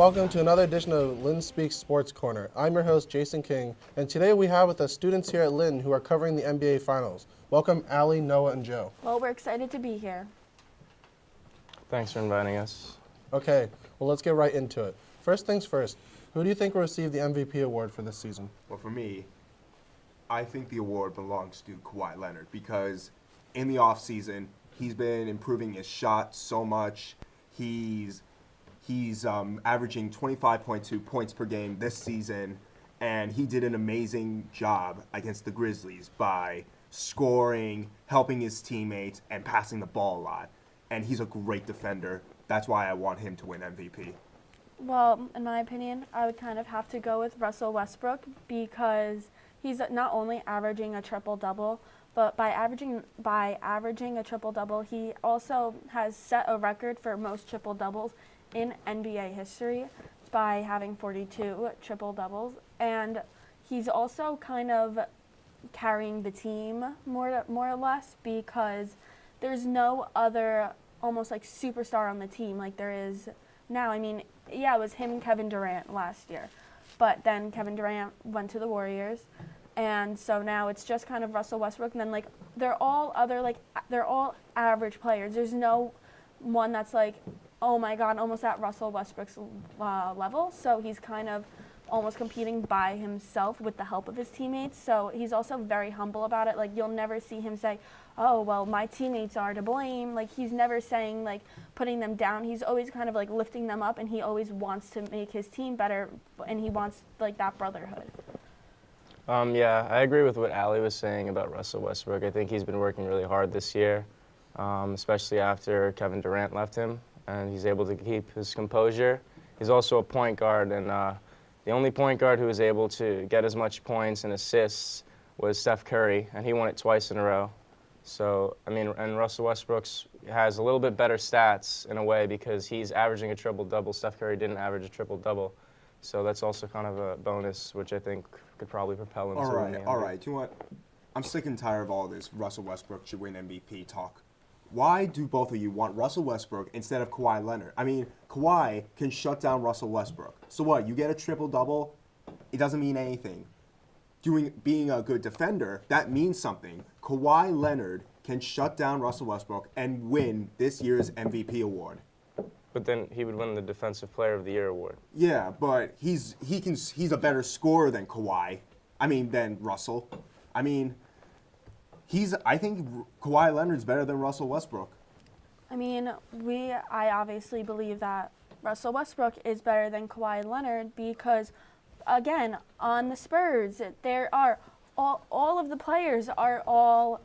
welcome to another edition of Lynn Speaks Sports Corner. I'm your host, Jason King, and today we have with us students here at Lynn who are covering the NBA Finals. Welcome, Allie, Noah, and Joe. Well, we're excited to be here. Thanks for inviting us. Okay, well, let's get right into it. First things first, who do you think will receive the MVP award for this season? Well, for me, I think the award belongs to Kawhi Leonard because in the offseason, he's been improving his shot so much. He's averaging 25.2 points per game this season, and he did an amazing job against the Grizzlies by scoring, helping his teammates, and passing the ball a lot. And he's a great defender. That's why I want him to win MVP. Well, in my opinion, I would kind of have to go with Russell Westbrook because he's not only averaging a triple-double, but by averaging a triple-double, he also has set a record for most triple-doubles in NBA history by having 42 triple-doubles. And he's also kind of carrying the team more or less because there's no other almost like superstar on the team like there is now. I mean, yeah, it was him and Kevin Durant last year, but then Kevin Durant went to the Warriors, and so now it's just kind of Russell Westbrook, and then like they're all average players. There's no one that's like, oh my God, almost at Russell Westbrook's level. So he's kind of almost competing by himself with the help of his teammates. So he's also very humble about it. Like, you'll never see him say, oh, well, my teammates are to blame. Like, he's never saying, like, putting them down. He's always kind of, like, lifting them up, and he always wants to make his team better, and he wants, like, that brotherhood. Yeah, I agree with what Allie was saying about Russell Westbrook. I think he's been working really hard this year, especially after Kevin Durant left him, and he's able to keep his composure. He's also a point guard, and the only point guard who was able to get as much points and assists was Steph Curry, and he won it twice in a row. So, I mean, and Russell Westbrook has a little bit better stats in a way because he's averaging a triple-double. Steph Curry didn't average a triple-double. So that's also kind of a bonus, which I think could probably propel him to win the MVP. All right. You know what? I'm sick and tired of all this Russell Westbrook should win MVP talk. Why do both of you want Russell Westbrook instead of Kawhi Leonard? I mean, Kawhi can shut down Russell Westbrook. So what? You get a triple-double? It doesn't mean anything. Being a good defender, that means something. Kawhi Leonard can shut down Russell Westbrook and win this year's MVP award. But then he would win the Defensive Player of the Year award. Yeah, but he's a better scorer than than Russell. I think Kawhi Leonard's better than Russell Westbrook. I mean, I obviously believe that Russell Westbrook is better than Kawhi Leonard because, again, on the Spurs, there are all of the players are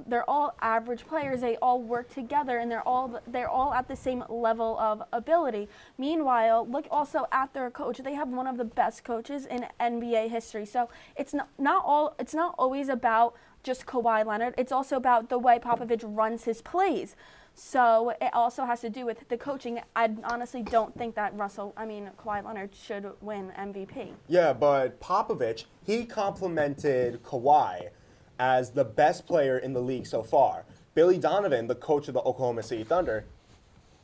they're all average players. They all work together, and they're all at the same level of ability. Meanwhile, look also at their coach. They have one of the best coaches in NBA history. So it's not always about just Kawhi Leonard. It's also about the way Popovich runs his plays. So it also has to do with the coaching. I honestly don't think that Kawhi Leonard should win MVP. Yeah, but Popovich, he complimented Kawhi as the best player in the league so far. Billy Donovan, the coach of the Oklahoma City Thunder,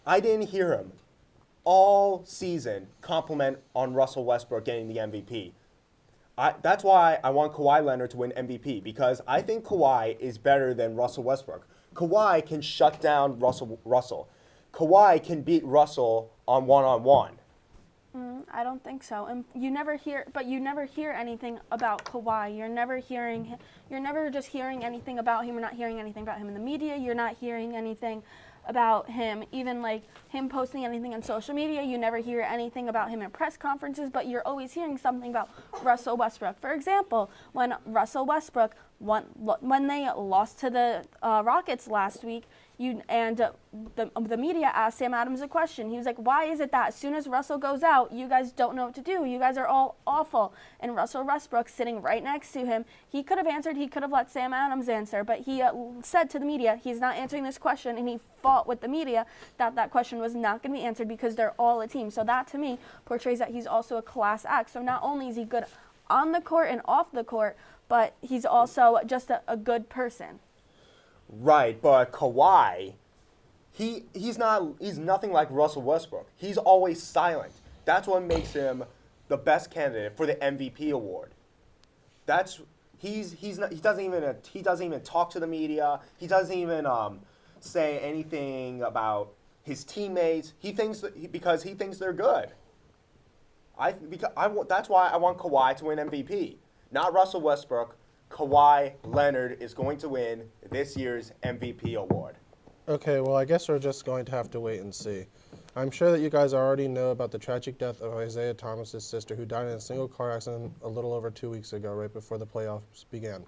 I didn't hear him all season compliment on Russell Westbrook getting the MVP. That's why I want Kawhi Leonard to win MVP, because I think Kawhi is better than Russell Westbrook. Kawhi can shut down Russell. Kawhi can beat Russell on one-on-one. I don't think so. And you never hear anything about Kawhi. You're never just hearing anything about him. You're not hearing anything about him in the media. You're not hearing anything about him, even like him posting anything on social media. You never hear anything about him in press conferences, but you're always hearing something about Russell Westbrook. For example, when Russell Westbrook when they lost to the Rockets last week, the media asked Sam Adams a question. He was like, why is it that as soon as Russell goes out, you guys don't know what to do? You guys are all awful. And Russell Westbrook, sitting right next to him, he could have answered. He could have let Sam Adams answer. But he said to the media, he's not answering this question. And he fought with the media that question was not going to be answered because they're all a team. So that, to me, portrays that he's also a class act. So not only is he good on the court and off the court, but he's also just a good person. Right, but Kawhi, he's nothing like Russell Westbrook. He's always silent. That's what makes him the best candidate for the MVP award. He doesn't even talk to the media. He doesn't even say anything about his teammates. Because he thinks they're good. That's why I want Kawhi to win MVP, not Russell Westbrook. Kawhi Leonard is going to win this year's MVP award. Okay, well, I guess we're just going to have to wait and see. I'm sure that you guys already know about the tragic death of Isaiah Thomas's sister, who died in a single car accident a little over 2 weeks ago, right before the playoffs began.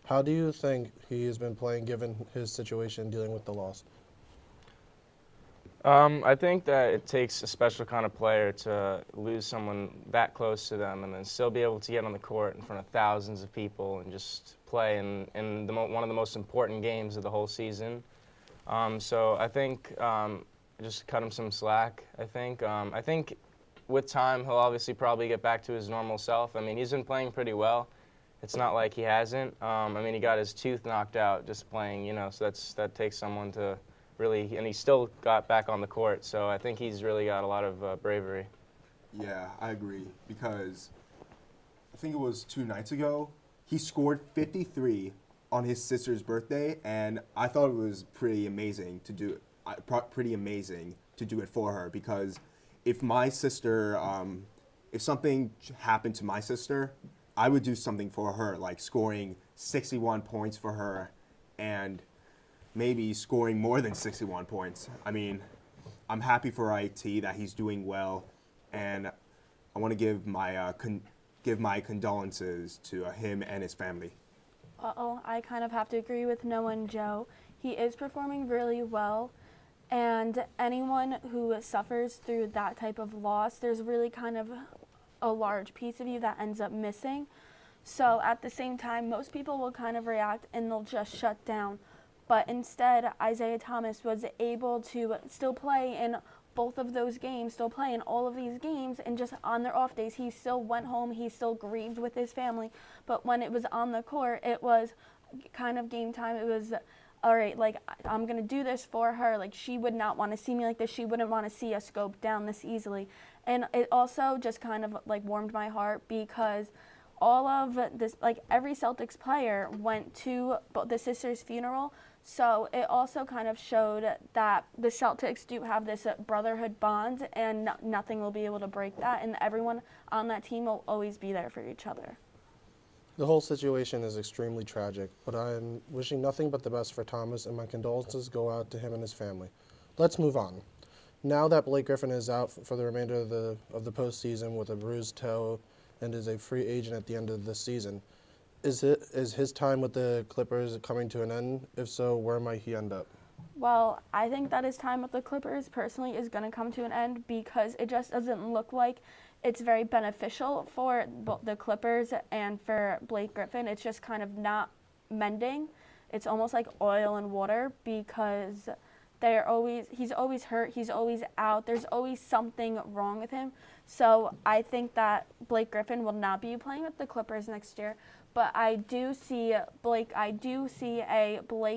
How do you think he has been playing given his situation dealing with the loss? I think that it takes a special kind of player to lose someone that close to them and then still be able to get on the court in front of thousands of people and just play in one of the most important games of the whole season. So I think just cut him some slack, I think. I think with time, he'll obviously probably get back to his normal self. I mean, he's been playing pretty well. It's not like he hasn't. I mean, he got his tooth knocked out just playing, so that takes someone to really, and he still got back on the court. So I think he's really got a lot of bravery. Yeah, I agree, because I think it was 2 nights ago, he scored 53 on his sister's birthday, and I thought it was pretty amazing to do it for her, because if my sister, if something happened to my sister, I would do something for her, like scoring 61 points for her and maybe scoring more than 61 points. I mean, I'm happy for IT that he's doing well, and I want to give my condolences to him and his family. I kind of have to agree with Noah and Joe. He is performing really well, and anyone who suffers through that type of loss, there's really kind of a large piece of you that ends up missing. So at the same time, most people will kind of react and they'll just shut down. But instead, Isaiah Thomas was able to still play in both of those games, still play in all of these games, and just on their off days, he still went home, he still grieved with his family. But when it was on the court, it was kind of game time. It was, all right, like, I'm going to do this for her. Like, she would not want to see me like this. She wouldn't want to see us go down this easily. And it also just kind of, like, warmed my heart, because all of this, like, every Celtics player went to the sister's funeral. So it also kind of showed that the Celtics do have this brotherhood bond, and nothing will be able to break that, and everyone on that team will always be there for each other. The whole situation is extremely tragic, but I am wishing nothing but the best for Thomas, and my condolences go out to him and his family. Let's move on. Now that Blake Griffin is out for the remainder of the postseason with a bruised toe and is a free agent at the end of this season, is his time with the Clippers coming to an end? If so, where might he end up? Well, I think that his time with the Clippers personally is going to come to an end, because it just doesn't look like it's very beneficial for the Clippers and for Blake Griffin. It's just kind of not mending. It's almost like oil and water, because he's always hurt, he's always out, there's always something wrong with him. So I think that Blake Griffin will not be playing with the Clippers next year. But I do see a Blake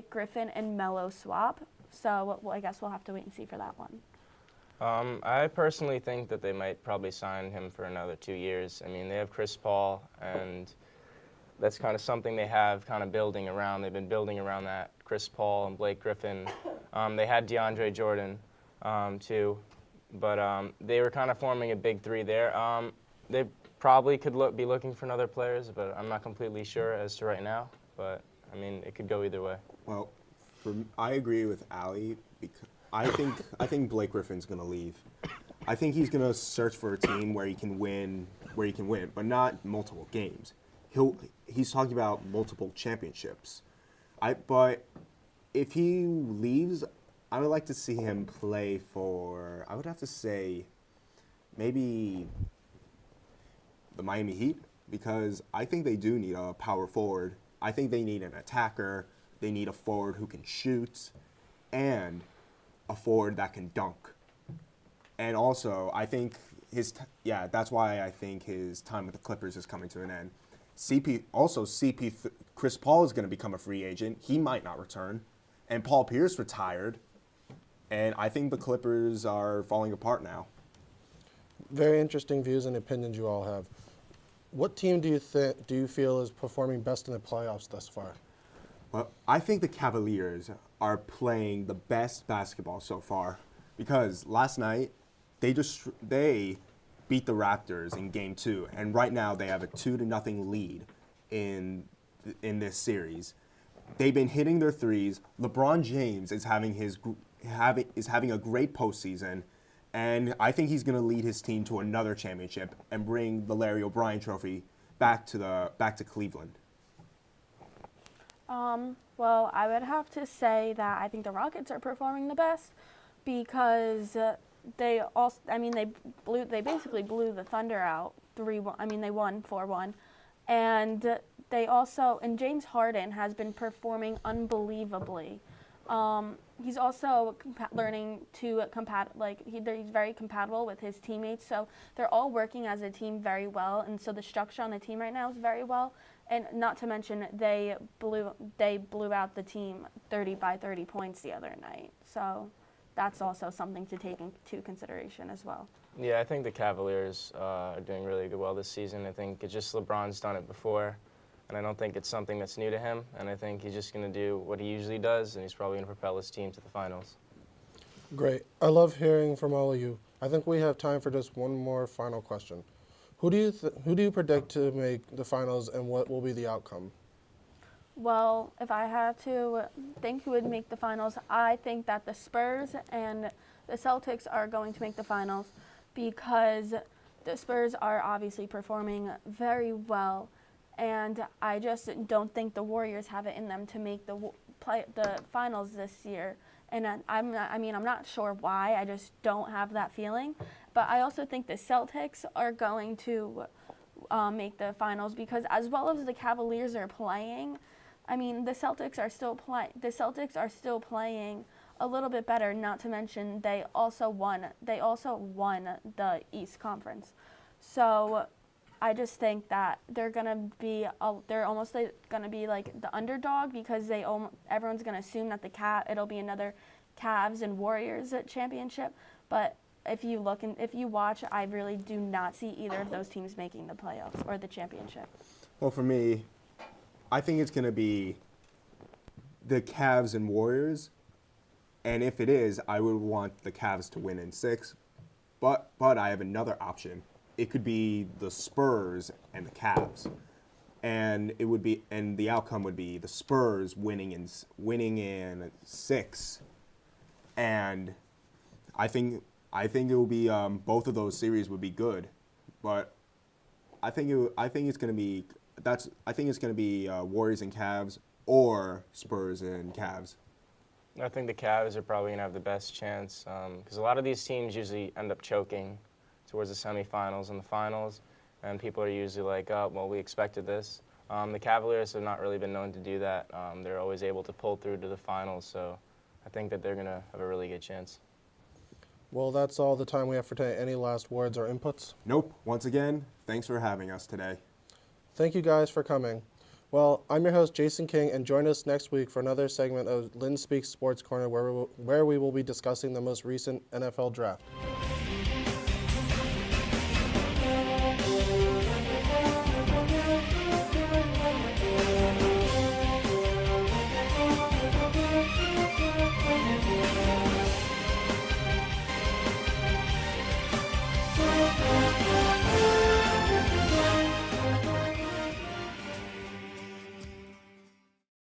Griffin and Melo swap. So I guess we'll have to wait and see for that one. I personally think that they might probably sign him for another 2 years. I mean, they have Chris Paul, and that's kind of something they have kind of building around. They've been building around that, Chris Paul and Blake Griffin. They had DeAndre Jordan, too. But they were kind of forming a big three there. They probably could be looking for other players, but I'm not completely sure as to right now. But, I mean, it could go either way. Well, I agree with Ali, because I think Blake Griffin's going to leave. I think he's going to search for a team where he can win, but not multiple games. He's talking about multiple championships. But if he leaves, I would like to see him play for, I would have to say, maybe the Miami Heat, because I think they do need a power forward. I think they need an attacker. They need a forward who can shoot, and a forward that can dunk. And also, I think that's why I think his time with the Clippers is coming to an end. Chris Paul is going to become a free agent. He might not return. And Paul Pierce retired. And I think the Clippers are falling apart now. Very interesting views and opinions you all have. What team do you feel is performing best in the playoffs thus far? Well, I think the Cavaliers are playing the best basketball so far because last night they beat the Raptors in Game 2, and right now they have a 2-0 lead in this series. They've been hitting their threes. LeBron James is having a great postseason, and I think he's going to lead his team to another championship and bring the Larry O'Brien Trophy back to Cleveland. Well, I would have to say that I think the Rockets are performing the best because they basically blew the Thunder out 3-1. I mean, they won 4-1, and James Harden has been performing unbelievably. He's also learning to he's very compatible with his teammates, so they're all working as a team very well, and so the structure on the team right now is very well. And not to mention they blew out the team 30 points the other night. So that's also something to take into consideration as well. Yeah, I think the Cavaliers are doing really well this season. I think it's just LeBron's done it before, and I don't think it's something that's new to him. And I think he's just going to do what he usually does, and he's probably going to propel his team to the finals. Great. I love hearing from all of you. I think we have time for just one more final question. Who do you predict to make the finals, and what will be the outcome? Well, if I had to think who would make the finals, I think that the Spurs and the Celtics are going to make the finals because the Spurs are obviously performing very well, and I just don't think the Warriors have it in them to make the finals this year. And I'm not sure why. I just don't have that feeling. But I also think the Celtics are going to make the finals because, as well as the Cavaliers are playing, I mean, the Celtics are still playing a little bit better. Not to mention they also won the East Conference. So I just think that they're almost gonna be like the underdog because everyone's gonna assume that it'll be another Cavs and Warriors championship. But if you watch, I really do not see either of those teams making the playoffs or the championship. Well, for me, I think it's going to be the Cavs and Warriors. And if it is, I would want the Cavs to win in 6. But I have another option. It could be the Spurs and the Cavs. And the outcome would be the Spurs winning in 6. And I think it will be both of those series would be good. But I think it's going to be Warriors and Cavs or Spurs and Cavs. I think the Cavs are probably going to have the best chance because a lot of these teams usually end up choking towards the semifinals and the finals, and people are usually like, oh, well, we expected this. The Cavaliers have not really been known to do that. They're always able to pull through to the finals, so I think that they're going to have a really good chance. Well, that's all the time we have for today. Any last words or inputs? Nope. Once again, thanks for having us today. Thank you guys for coming. Well, I'm your host, Jason King, and join us next week for another segment of Lynn Speaks Sports Corner where we will be discussing the most recent NFL draft.